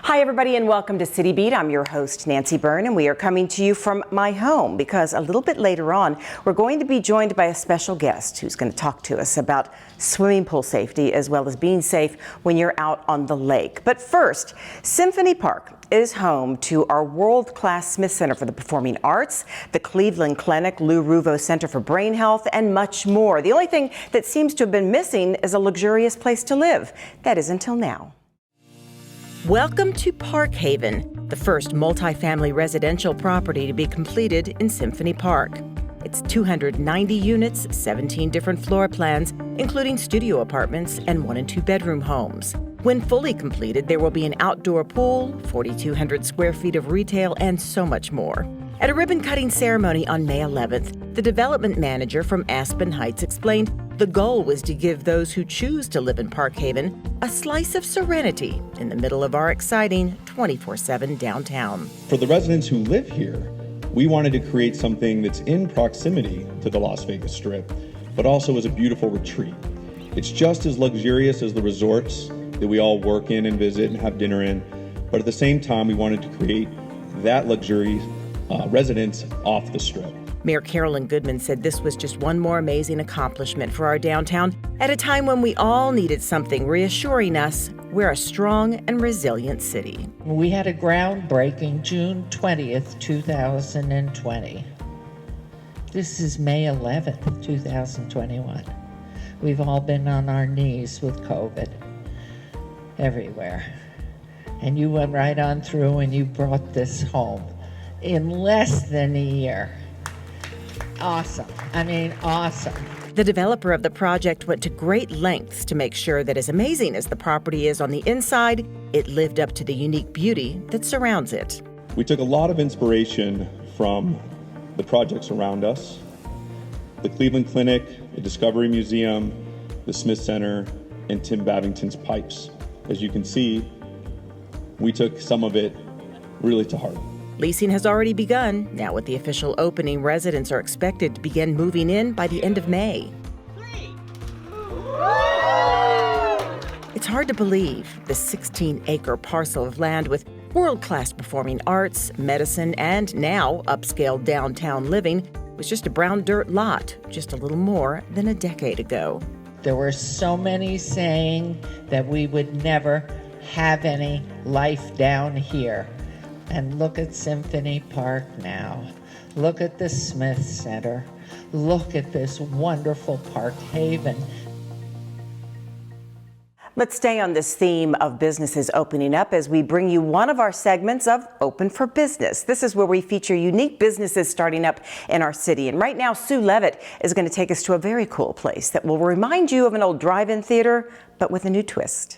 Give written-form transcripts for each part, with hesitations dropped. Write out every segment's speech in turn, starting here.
Hi, everybody, and welcome to City Beat. I'm your host, Nancy Byrne, and we are coming to you from my home because a little bit later on, we're going to be joined by a special guest who's going to talk to us about swimming pool safety as well as being safe when you're out on the lake. But first, Symphony Park is home to our world-class Smith Center for the Performing Arts, the Cleveland Clinic, Lou Ruvo Center for Brain Health, and much more. The only thing that seems to have been missing is a luxurious place to live. That is until now. Welcome to Park Haven, the first multifamily residential property to be completed in Symphony Park. It's 290 units, 17 different floor plans, including studio apartments and 1- and 2-bedroom homes. When fully completed, there will be an outdoor pool, 4,200 square feet of retail, and so much more. At a ribbon-cutting ceremony on May 11th, the development manager from Aspen Heights explained the goal was to give those who choose to live in Park Haven a slice of serenity in the middle of our exciting 24/7 downtown. For the residents who live here, we wanted to create something that's in proximity to the Las Vegas Strip, but also as a beautiful retreat. It's just as luxurious as the resorts that we all work in and visit and have dinner in, but at the same time, we wanted to create that luxury residence off the Strip. Mayor Carolyn Goodman said this was just one more amazing accomplishment for our downtown at a time when we all needed something reassuring us we're a strong and resilient city. We had a groundbreaking June 20th, 2020. This is May 11th, 2021. We've all been on our knees with COVID everywhere. And you went right on through and you brought this home in less than a year. Awesome. I mean, awesome. The developer of the project went to great lengths to make sure that as amazing as the property is on the inside, it lived up to the unique beauty that surrounds it. We took a lot of inspiration from the projects around us, the Cleveland Clinic, the Discovery Museum, the Smith Center, and Tim Babington's pipes. As you can see, we took some of it really to heart. Leasing has already begun. Now with the official opening, residents are expected to begin moving in by the end of May. It's hard to believe this 16-acre parcel of land with world-class performing arts, medicine, and now upscale downtown living was just a brown dirt lot just a little more than a decade ago. There were so many saying that we would never have any life down here. And look at Symphony Park now. Look at the Smith Center. Look at this wonderful Park Haven. Let's stay on this theme of businesses opening up as we bring you one of our segments of Open for Business. This is where we feature unique businesses starting up in our city. And right now, Sue Levitt is going to take us to a very cool place that will remind you of an old drive-in theater, but with a new twist.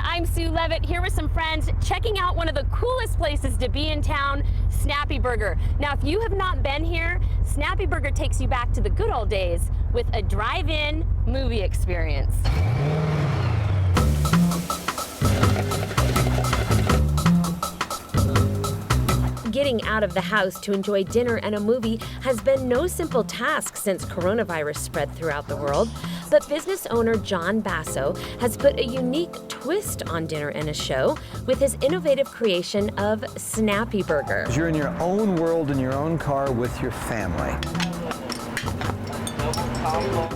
I'm Sue Levitt here with some friends checking out one of the coolest places to be in town, Snappy Burger. Now, if you have not been here, Snappy Burger takes you back to the good old days with a drive-in movie experience. Getting out of the house to enjoy dinner and a movie has been no simple task since coronavirus spread throughout the world. But business owner John Basso has put a unique twist on dinner and a show with his innovative creation of Snappy Burger. You're in your own world in your own car with your family.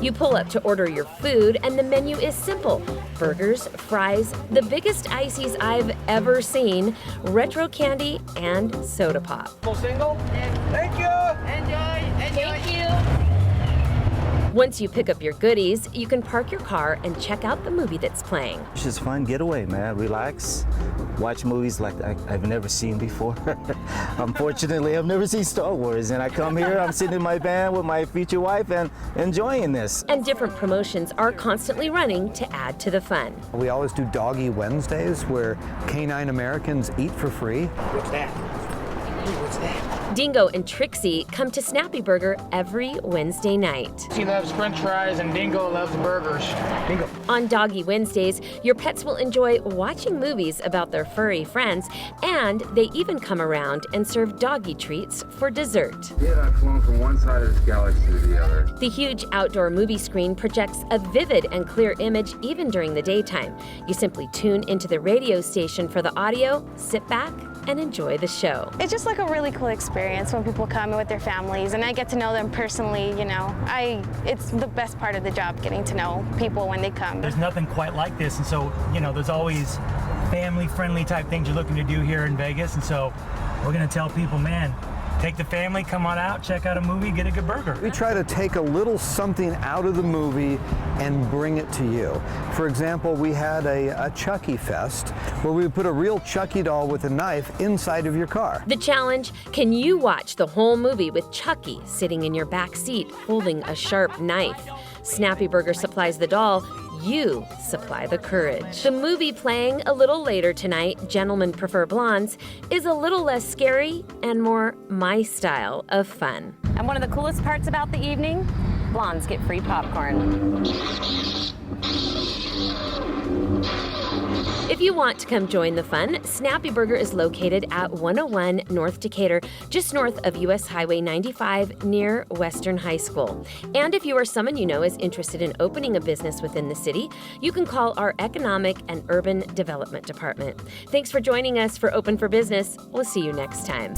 You pull up to order your food, and the menu is simple. Burgers, fries, the biggest ices I've ever seen, retro candy, and soda pop. Full single? Thank you! Enjoy! Thank you! Once you pick up your goodies, you can park your car and check out the movie that's playing. It's just fun getaway, man. Relax, watch movies like I've never seen before. Unfortunately, I've never seen Star Wars, and I come here, I'm sitting in my van with my future wife and enjoying this. And different promotions are constantly running to add to the fun. We always do Doggy Wednesdays where canine Americans eat for free. What's that? What's that? Dingo and Trixie come to Snappy Burger every Wednesday night. He loves french fries and Dingo loves burgers. Dingo. On Doggy Wednesdays, your pets will enjoy watching movies about their furry friends, and they even come around and serve doggy treats for dessert. Yeah, I've flown from one side of this galaxy to the other. The huge outdoor movie screen projects a vivid and clear image even during the daytime. You simply tune into the radio station for the audio, sit back, and enjoy the show. It's just like a really cool experience when people come with their families and I get to know them personally, you know. It's the best part of the job, getting to know people when they come. There's nothing quite like this, and so, you know, there's always family-friendly type things you're looking to do here in Vegas, and so we're gonna tell people, man, take the family, come on out, check out a movie, get a good burger. We try to take a little something out of the movie and bring it to you. For example, we had a Chucky Fest where we put a real Chucky doll with a knife inside of your car. The challenge, can you watch the whole movie with Chucky sitting in your back seat holding a sharp knife? Snappy Burger supplies the doll, you supply the courage. The movie playing a little later tonight, Gentlemen Prefer Blondes, is a little less scary and more my style of fun. And one of the coolest parts about the evening, blondes get free popcorn. If you want to come join the fun, Snappy Burger is located at 101 North Decatur, just north of US Highway 95 near Western High School. And if you or someone you know is interested in opening a business within the city, you can call our Economic and Urban Development Department. Thanks for joining us for Open for Business. We'll see you next time.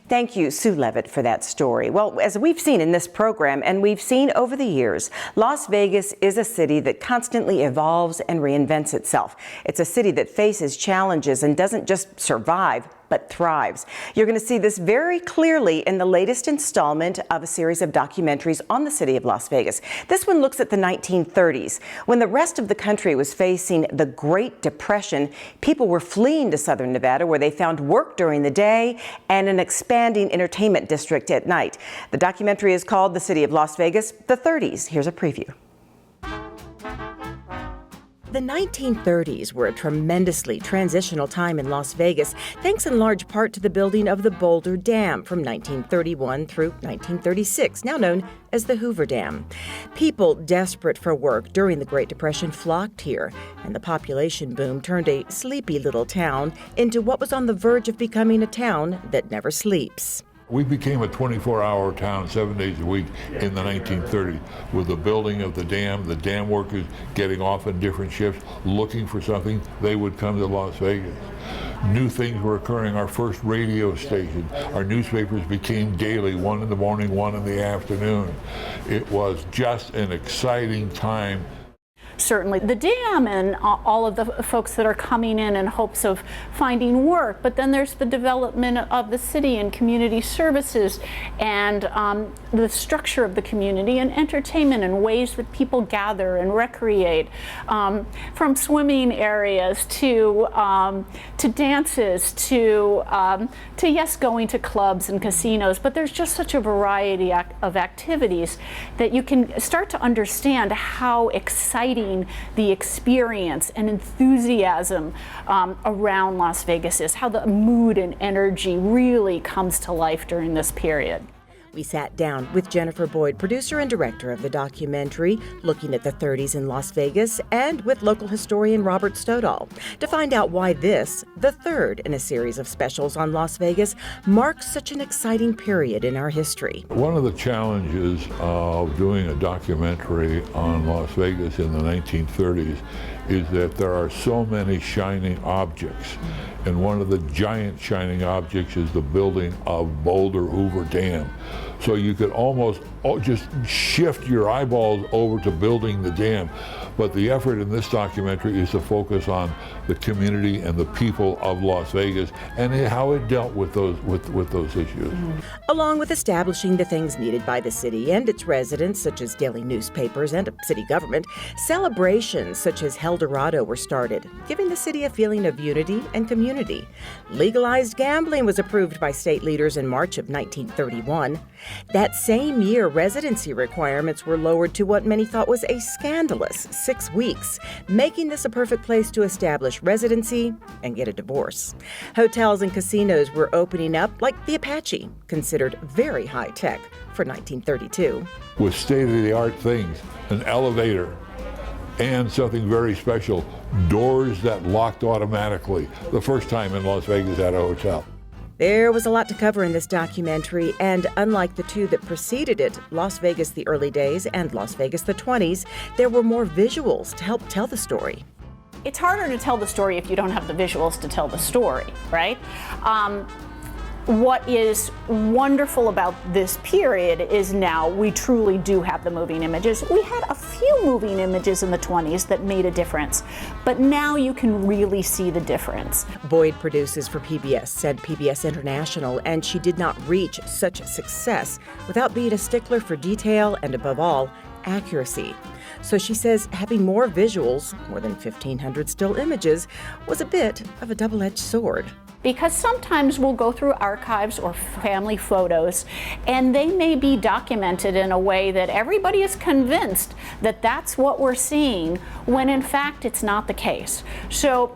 Thank you, Sue Levitt, for that story. Well, as we've seen in this program, and we've seen over the years, Las Vegas is a city that constantly evolves and reinvents itself. It's a city that faces challenges and doesn't just survive, but thrives. You're going to see this very clearly in the latest installment of a series of documentaries on the city of Las Vegas. This one looks at the 1930s. When the rest of the country was facing the Great Depression, people were fleeing to southern Nevada, where they found work during the day and an expanding entertainment district at night. The documentary is called The City of Las Vegas, The 30s. Here's a preview. The 1930s were a tremendously transitional time in Las Vegas, thanks in large part to the building of the Boulder Dam from 1931 through 1936, now known as the Hoover Dam. People desperate for work during the Great Depression flocked here, and the population boom turned a sleepy little town into what was on the verge of becoming a town that never sleeps. We became a 24-hour town 7 days a week in the 1930s with the building of the dam workers getting off in different shifts, looking for something. They would come to Las Vegas. New things were occurring. Our first radio station, our newspapers became daily, 1 in the morning, 1 in the afternoon. It was just an exciting time. Certainly the dam and all of the folks that are coming in hopes of finding work, but then there's the development of the city and community services and the structure of the community and entertainment and ways that people gather and recreate, from swimming areas to dances to yes, going to clubs and casinos, but there's just such a variety of activities that you can start to understand how exciting the experience and enthusiasm around Las Vegas is, how the mood and energy really comes to life during this period. We sat down with Jennifer Boyd, producer and director of the documentary, looking at the 30s in Las Vegas, and with local historian Robert Stodahl to find out why this, the third in a series of specials on Las Vegas, marks such an exciting period in our history. One of the challenges of doing a documentary on Las Vegas in the 1930s is that there are so many shining objects. And one of the giant shining objects is the building of Boulder Hoover Dam. so you could almost just shift your eyeballs over to building the dam. But the effort in this documentary is to focus on the community and the people of Las Vegas and how it dealt with those issues. Along with establishing the things needed by the city and its residents, such as daily newspapers and a city government, celebrations such as Heldorado were started, giving the city a feeling of unity and community. Legalized gambling was approved by state leaders in March of 1931. That same year, residency requirements were lowered to what many thought was a scandalous 6 weeks, making this a perfect place to establish residency and get a divorce. Hotels and casinos were opening up, like the Apache, considered very high tech for 1932. With state-of-the-art things, an elevator, and something very special, doors that locked automatically. The first time in Las Vegas at a hotel. There was a lot to cover in this documentary, and unlike the two that preceded it, Las Vegas the early days and Las Vegas the 20s, there were more visuals to help tell the story. It's harder to tell the story if you don't have the visuals to tell the story, right? What is wonderful about this period is now we truly do have the moving images. We had a few moving images in the 20s that made a difference, but now you can really see the difference. Boyd produces for PBS and PBS International, and she did not reach such success without being a stickler for detail and, above all, accuracy. So she says having more visuals, more than 1,500 still images, was a bit of a double-edged sword. Because sometimes we'll go through archives or family photos and they may be documented in a way that everybody is convinced that that's what we're seeing, when in fact it's not the case. So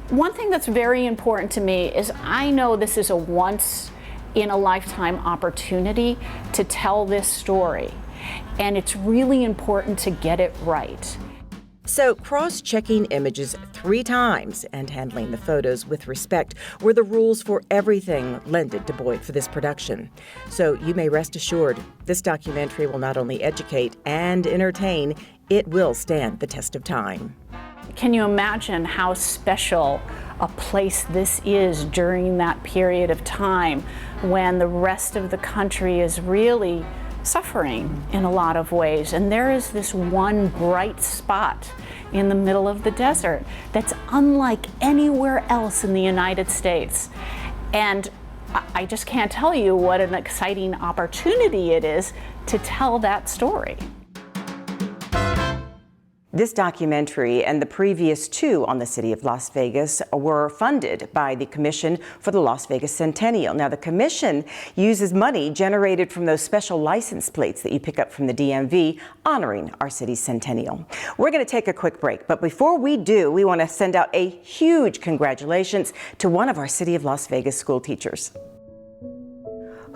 one thing that's very important to me is I know this is a once in a lifetime opportunity to tell this story, and it's really important to get it right. So cross-checking images 3 times and handling the photos with respect were the rules for everything lended to Boyd for this production. So you may rest assured, this documentary will not only educate and entertain, it will stand the test of time. Can you imagine how special a place this is during that period of time when the rest of the country is really suffering in a lot of ways, and there is this one bright spot in the middle of the desert that's unlike anywhere else in the United States. And I just can't tell you what an exciting opportunity it is to tell that story. This documentary and the previous 2 on the city of Las Vegas were funded by the Commission for the Las Vegas Centennial. Now, the commission uses money generated from those special license plates that you pick up from the DMV, honoring our city's centennial. We're going to take a quick break, but before we do, we want to send out a huge congratulations to one of our City of Las Vegas school teachers.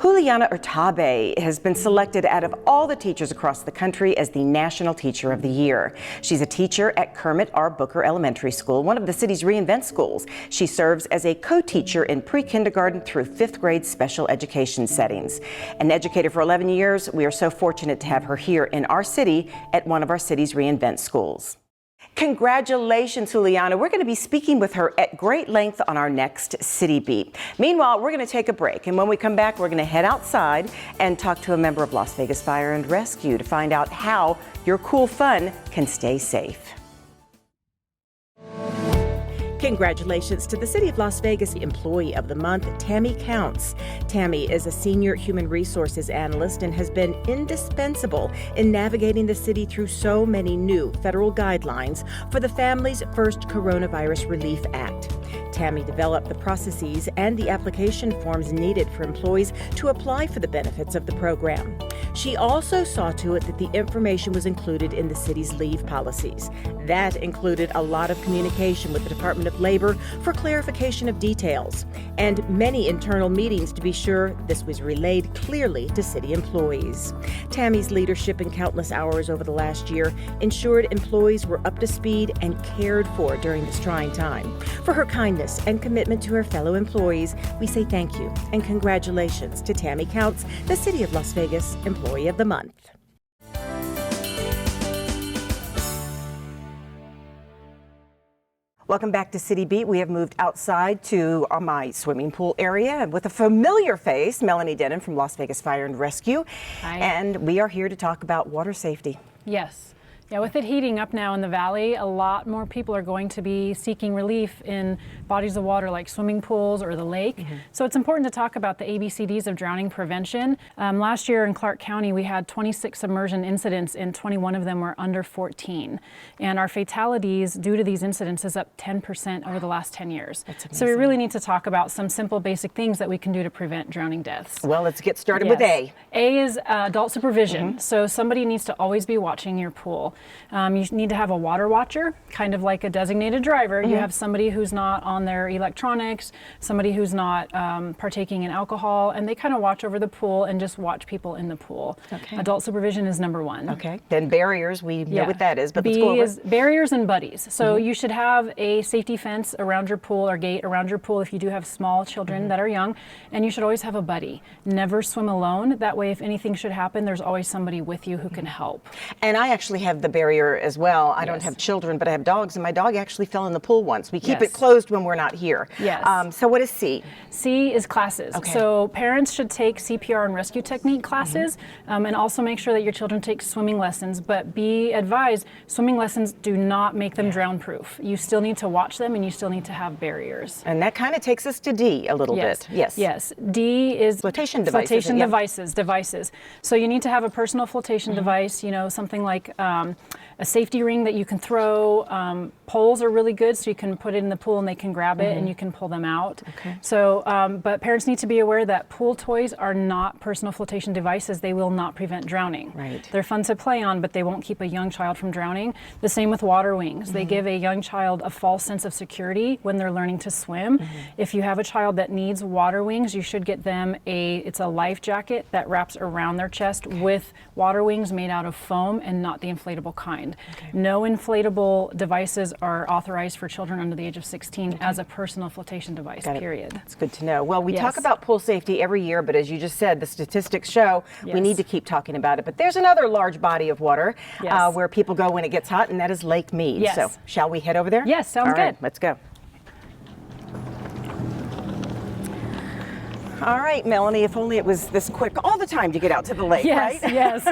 Juliana Urtabe has been selected out of all the teachers across the country as the National Teacher of the Year. She's a teacher at Kermit R. Booker Elementary School, one of the city's reinvent schools. She serves as a co-teacher in pre-kindergarten through 5th grade special education settings. An educator for 11 years, we are so fortunate to have her here in our city at one of our city's reinvent schools. Congratulations, Juliana. We're going to be speaking with her at great length on our next City Beat. Meanwhile, we're going to take a break, and when we come back, we're going to head outside and talk to a member of Las Vegas Fire and Rescue to find out how your cool fun can stay safe. Congratulations to the City of Las Vegas Employee of the Month, Tammy Counts. Tammy is a senior human resources analyst and has been indispensable in navigating the city through so many new federal guidelines for the Families First Coronavirus Relief Act. Tammy developed the processes and the application forms needed for employees to apply for the benefits of the program. She also saw to it that the information was included in the city's leave policies. That included a lot of communication with the Department of Labor for clarification of details, and many internal meetings to be sure this was relayed clearly to city employees. Tammy's leadership and countless hours over the last year ensured employees were up to speed and cared for during this trying time. For her kindness and commitment to her fellow employees, we say thank you and congratulations to Tammy Counts, the City of Las Vegas Employee of the Month. Welcome back to City Beat. We have moved outside to my swimming pool area with a familiar face, Melanie Denon from Las Vegas Fire and Rescue. Hi. And we are here to talk about water safety. Yes. Yeah, with it heating up now in the valley, a lot more people are going to be seeking relief in bodies of water like swimming pools or the lake. So it's important to talk about the ABCDs of drowning prevention. Last year in Clark County, we had 26 submersion incidents and 21 of them were under 14. And our fatalities due to these incidents is up 10% over the last 10 years. So we really need to talk about some simple basic things that we can do to prevent drowning deaths. Well, let's get started with A. A is adult supervision. So somebody needs to always be watching your pool. You need to have a water watcher, kind of like a designated driver. You have somebody who's not on their electronics, somebody who's not partaking in alcohol, and they kind of watch over the pool and just watch people in the pool. Okay. Adult supervision is number one. Okay. Then barriers, we know what that is, but let's B go over. is barriers and buddies. So you should have a safety fence around your pool or gate around your pool if you do have small children that are young, and you should always have a buddy. Never swim alone. That way, if anything should happen, there's always somebody with you who can help. And I actually have the barrier as well. I don't have children, but I have dogs, and my dog actually fell in the pool once. We keep it closed when we're not here. Yes. So what is C? C is classes. Okay. So parents should take CPR and rescue technique classes, and also make sure that your children take swimming lessons. But be advised, swimming lessons do not make them drown proof. You still need to watch them, and you still need to have barriers. And that kind of takes us to D a little bit. Yes. Yes. D is flotation devices. Flotation devices. So you need to have a personal flotation device. You know, something like a safety ring that you can throw. Poles are really good, so you can put it in the pool and they can grab it and you can pull them out. Okay. So, but parents need to be aware that pool toys are not personal flotation devices. They will not prevent drowning. Right. They're fun to play on, but they won't keep a young child from drowning. The same with water wings. They give a young child a false sense of security when they're learning to swim. If you have a child that needs water wings, you should get them it's a life jacket that wraps around their chest with water wings made out of foam and not the inflatable kind. No inflatable devices are authorized for children under the age of 16 as a personal flotation device, period. That's good to know. Well, we talk about pool safety every year, but as you just said, the statistics show we need to keep talking about it. But there's another large body of water where people go when it gets hot, and that is Lake Mead. Yes. So shall we head over there? Yes, sounds All right, good. let's go. All right, Melanie, if only it was this quick all the time to get out to the lake, Yes, right? yes.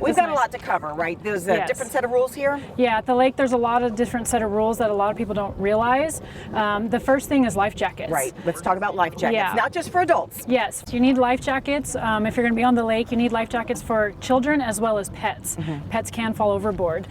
We've got a lot to cover, right? There's a different set of rules here? Yeah, at the lake there's a lot of different set of rules that a lot of people don't realize. The first thing is life jackets. Right, let's talk about life jackets, Yeah. not just for adults. Yes, you need life jackets. If you're going to be on the lake, you need life jackets for children as well as pets. Pets can fall overboard.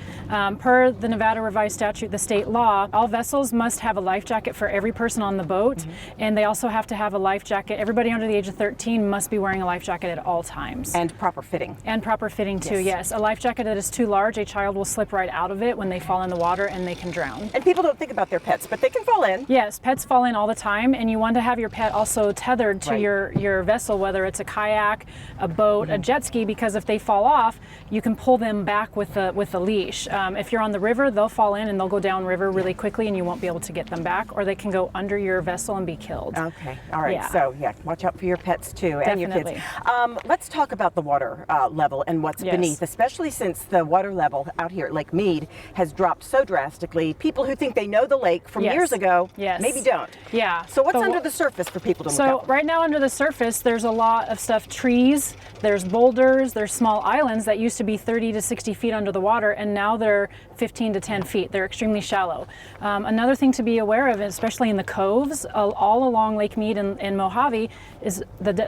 Per the Nevada revised statute, the state law, all vessels must have a life jacket for every person on the boat, and they also have to have a life jacket. Everybody under the age of 13 must be wearing a life jacket at all times. And proper fitting. And proper fitting too, yes. A life jacket that is too large, a child will slip right out of it when they fall in the water and they can drown. And people don't think about their pets, but they can fall in. Yes, pets fall in all the time, and you want to have your pet also tethered to your vessel, whether it's a kayak, a boat, a jet ski, because if they fall off, you can pull them back with the leash. If you're on the river, they'll fall in and they'll go down river really quickly and you won't be able to get them back, or they can go under your vessel and be killed. Okay, all right, Yeah. so watch out for your pets too, and your kids. Definitely. Let's talk about the water level and what's beneath, especially since the water level out here at Lake Mead has dropped so drastically. People who think they know the lake from years ago maybe don't. Yeah. So what's under the surface for people to look So up? right now under the surface, there's a lot of stuff, trees, there's boulders, there's small islands that used to be 30 to 60 feet under the water, and now they're 15 to 10 feet. They're extremely shallow. Another thing to be aware of, especially in the coves, all along Lake Mead and Mojave, is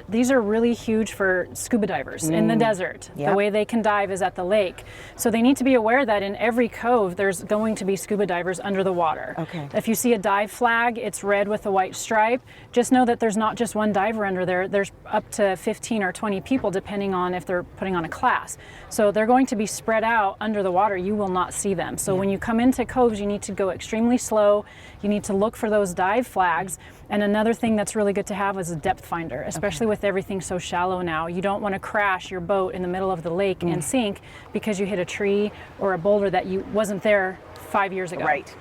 these are really huge for scuba divers in the desert. Yep. The way they can dive is at the lake. So they need to be aware that in every cove, there's going to be scuba divers under the water. Okay. If you see a dive flag, it's red with a white stripe. Just know that there's not just one diver under there. There's up to 15 or 20 people, depending on if they're putting on a class. So they're going to be spread out under the water. You will not see them. So when you come into coves, you need to go extremely slow. You need to look for those dive flags. And another thing that's really good to have is a depth finder, especially with everything so shallow now. You don't want to crash your boat in the middle of the lake and sink because you hit a tree or a boulder that you wasn't there 5 years ago. Right.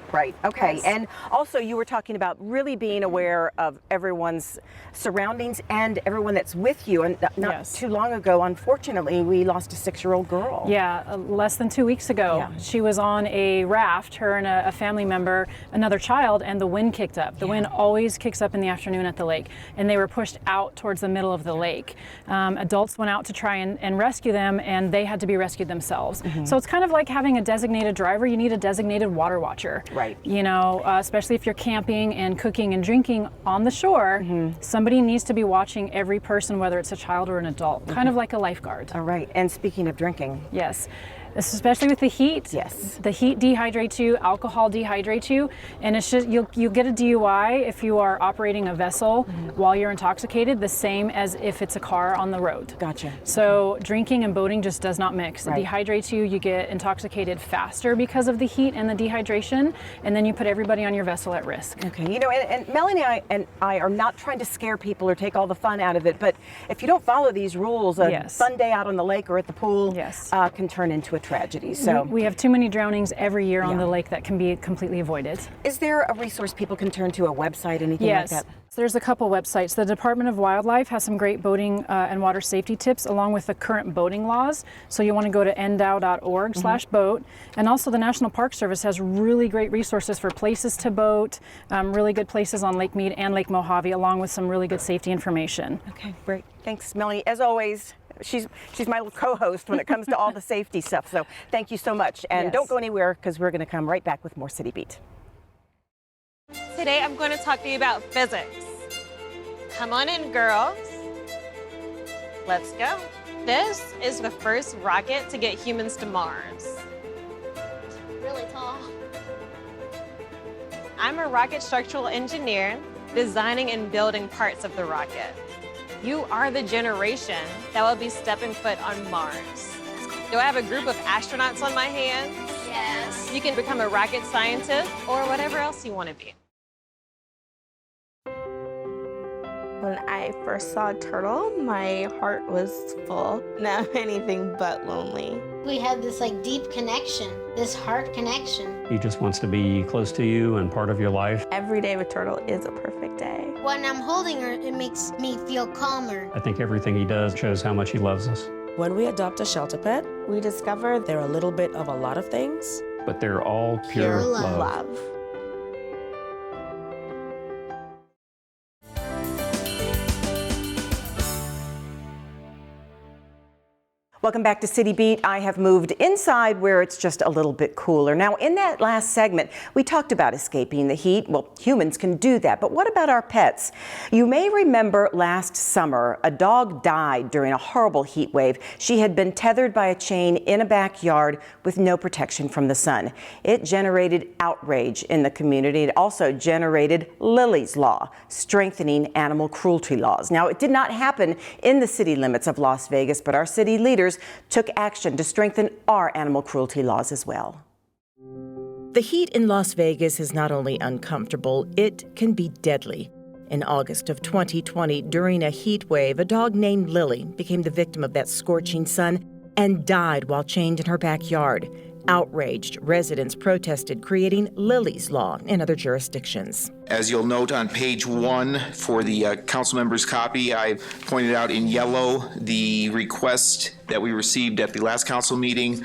Okay. Yes. And also, you were talking about really being aware of everyone's surroundings and everyone that's with you. And not too long ago, unfortunately, we lost a 6-year-old girl. Yeah, less than 2 weeks ago. She was on a raft, her and a family member, another child, and the wind kicked up. The wind always kicks up in the afternoon at the lake, and they were pushed out towards the middle of the lake. Adults went out to try and rescue them, and they had to be rescued themselves. So it's kind of like having a designated driver. You need a designated water watcher. Right. You know, especially if you're camping and cooking and drinking on the shore, somebody needs to be watching every person, whether it's a child or an adult, kind of like a lifeguard. All right. And speaking of drinking. Yes. Especially with the heat. Yes. The heat dehydrates you, alcohol dehydrates you, and it's just you'll get a DUI if you are operating a vessel while you're intoxicated, the same as if it's a car on the road. Gotcha. So drinking and boating just does not mix. It Right. dehydrates you, you get intoxicated faster because of the heat and the dehydration, and then you put everybody on your vessel at risk. Okay, you know, and Melanie and I are not trying to scare people or take all the fun out of it, but if you don't follow these rules, a fun day out on the lake or at the pool can turn into a tragedy. So we have too many drownings every year on the lake that can be completely avoided. Is there a resource people can turn to, a website, anything like that? There's a couple websites. The Department of Wildlife has some great boating and water safety tips along with the current boating laws. So you want to go to ndow.org/boat. And also the National Park Service has really great resources for places to boat, really good places on Lake Mead and Lake Mojave, along with some really good safety information. Okay, great. Thanks, Melanie. As always, she's my little co-host when it comes to all the safety stuff. So thank you so much. And don't go anywhere, because we're going to come right back with more City Beat. Today I'm going to talk to you about physics. Come on in, girls. Let's go. This is the first rocket to get humans to Mars. Really tall. I'm a rocket structural engineer, designing and building parts of the rocket. You are the generation that will be stepping foot on Mars. Do I have a group of astronauts on my hands? Yes. You can become a rocket scientist or whatever else you want to be. When I first saw a turtle, my heart was full. Now I'm anything but lonely. We have this deep connection, this heart connection. He just wants to be close to you and part of your life. Every day with turtle is a perfect day. When I'm holding her, it makes me feel calmer. I think everything he does shows how much he loves us. When we adopt a shelter pet, we discover they're a little bit of a lot of things. But they're all pure love. Welcome back to City Beat. I have moved inside where it's just a little bit cooler. Now, in that last segment, we talked about escaping the heat. Well, humans can do that, but what about our pets? You may remember last summer, a dog died during a horrible heat wave. She had been tethered by a chain in a backyard with no protection from the sun. It generated outrage in the community. It also generated Lily's Law, strengthening animal cruelty laws. Now, it did not happen in the city limits of Las Vegas, but our city leaders took action to strengthen our animal cruelty laws as well. The heat in Las Vegas is not only uncomfortable, it can be deadly. In August of 2020, during a heat wave, a dog named Lily became the victim of that scorching sun and died while chained in her backyard. Outraged residents protested, creating Lily's Law in other jurisdictions. As you'll note on page 1 for the council member's copy, I pointed out in yellow the request that we received at the last council meeting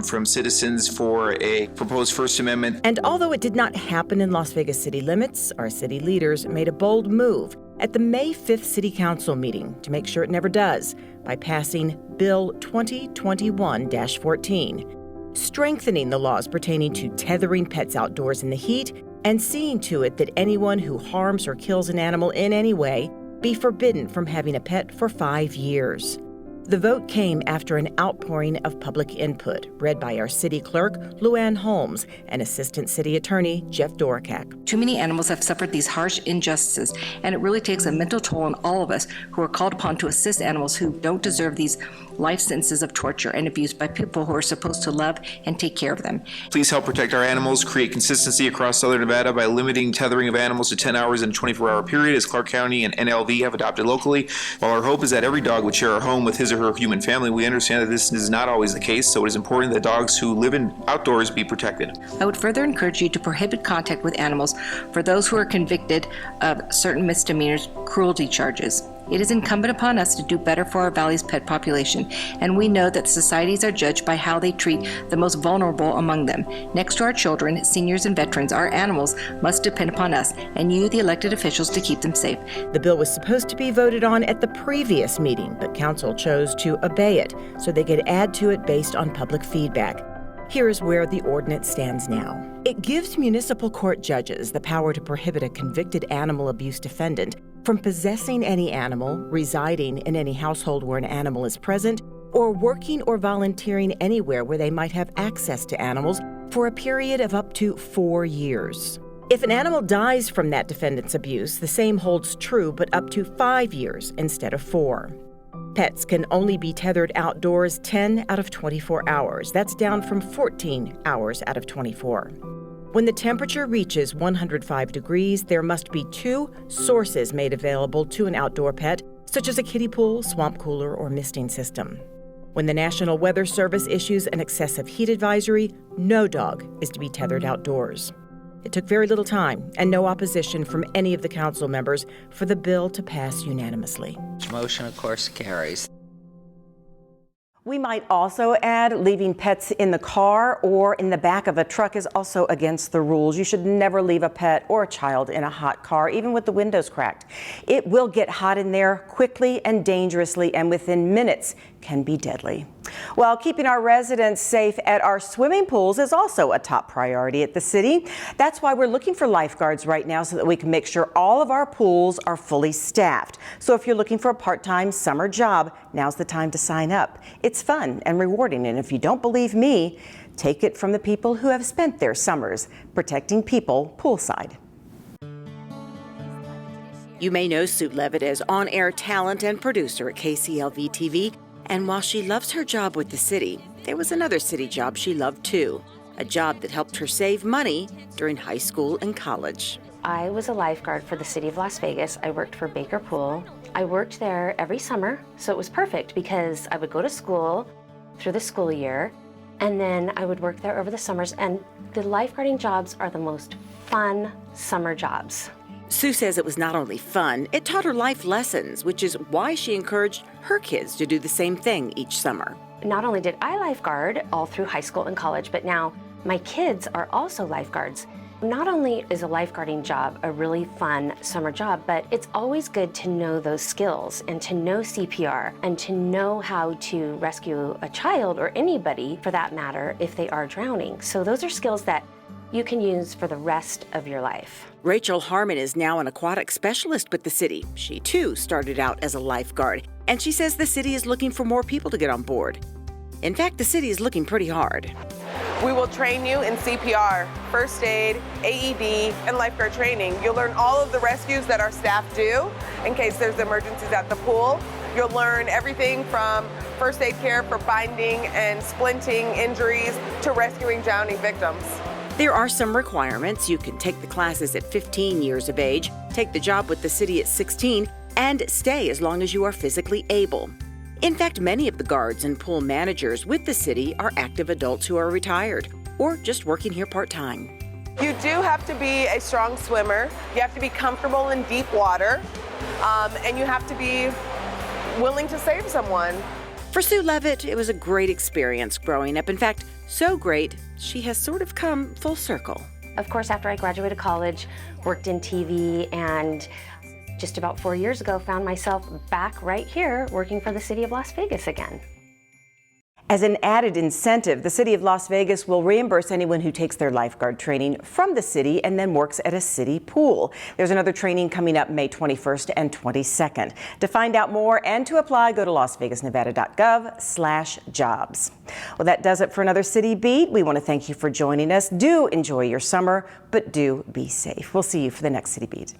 from citizens for a proposed First Amendment. And although it did not happen in Las Vegas city limits, our city leaders made a bold move at the May 5th City Council meeting to make sure it never does by passing Bill 2021-14. Strengthening the laws pertaining to tethering pets outdoors in the heat and seeing to it that anyone who harms or kills an animal in any way be forbidden from having a pet for 5 years. The vote came after an outpouring of public input, read by our city clerk, Luann Holmes, and Assistant City Attorney, Jeff Doracak. Too many animals have suffered these harsh injustices, and it really takes a mental toll on all of us who are called upon to assist animals who don't deserve these life sentences of torture and abuse by people who are supposed to love and take care of them. Please help protect our animals, create consistency across Southern Nevada by limiting tethering of animals to 10 hours in a 24-hour period, as Clark County and NLV have adopted locally. While our hope is that every dog would share a home with his or her human family. We understand that this is not always the case, so it is important that dogs who live outdoors be protected. I would further encourage you to prohibit contact with animals for those who are convicted of certain misdemeanors cruelty charges. It is incumbent upon us to do better for our Valley's pet population, and we know that societies are judged by how they treat the most vulnerable among them. Next to our children, seniors, and veterans, our animals must depend upon us and you, the elected officials, to keep them safe. The bill was supposed to be voted on at the previous meeting, but council chose to obey it so they could add to it based on public feedback. Here is where the ordinance stands now. It gives municipal court judges the power to prohibit a convicted animal abuse defendant from possessing any animal, residing in any household where an animal is present, or working or volunteering anywhere where they might have access to animals for a period of up to 4 years. If an animal dies from that defendant's abuse, the same holds true, but up to 5 years instead of 4. Pets can only be tethered outdoors 10 out of 24 hours. That's down from 14 hours out of 24. When the temperature reaches 105 degrees, there must be 2 sources made available to an outdoor pet, such as a kiddie pool, swamp cooler, or misting system. When the National Weather Service issues an excessive heat advisory, no dog is to be tethered outdoors. It took very little time and no opposition from any of the council members for the bill to pass unanimously. Motion, of course, carries. We might also add leaving pets in the car or in the back of a truck is also against the rules. You should never leave a pet or a child in a hot car, even with the windows cracked. It will get hot in there quickly and dangerously, and within minutes can be deadly. Well, keeping our residents safe at our swimming pools is also a top priority at the city. That's why we're looking for lifeguards right now so that we can make sure all of our pools are fully staffed. So if you're looking for a part-time summer job, now's the time to sign up. It's fun and rewarding, and if you don't believe me, take it from the people who have spent their summers protecting people poolside. You may know Sue Levitt as on-air talent and producer at KCLV TV. And while she loves her job with the city, there was another city job she loved too, a job that helped her save money during high school and college. I was a lifeguard for the city of Las Vegas. I worked for Baker Pool. I worked there every summer, so it was perfect because I would go to school through the school year, and then I would work there over the summers, and the lifeguarding jobs are the most fun summer jobs. Sue says it was not only fun, it taught her life lessons, which is why she encouraged her kids to do the same thing each summer. Not only did I lifeguard all through high school and college, but now my kids are also lifeguards. Not only is a lifeguarding job a really fun summer job, but it's always good to know those skills and to know CPR and to know how to rescue a child or anybody for that matter if they are drowning. So those are skills that you can use for the rest of your life. Rachel Harmon is now an aquatic specialist with the city. She too started out as a lifeguard, and she says the city is looking for more people to get on board. In fact, the city is looking pretty hard. We will train you in CPR, first aid, AED, and lifeguard training. You'll learn all of the rescues that our staff do in case there's emergencies at the pool. You'll learn everything from first aid care for binding and splinting injuries to rescuing drowning victims. There are some requirements. You can take the classes at 15 years of age, take the job with the city at 16, and stay as long as you are physically able. In fact, many of the guards and pool managers with the city are active adults who are retired or just working here part-time. You do have to be a strong swimmer. You have to be comfortable in deep water, and you have to be willing to save someone. For Sue Levitt, it was a great experience growing up. In fact, so great, she has sort of come full circle. Of course, after I graduated college, worked in TV, and just about 4 years ago, found myself back right here working for the city of Las Vegas again. As an added incentive, the city of Las Vegas will reimburse anyone who takes their lifeguard training from the city and then works at a city pool. There's another training coming up May 21st and 22nd. To find out more and to apply, go to lasvegasnevada.gov/jobs. Well, that does it for another City Beat. We want to thank you for joining us. Do enjoy your summer, but do be safe. We'll see you for the next City Beat.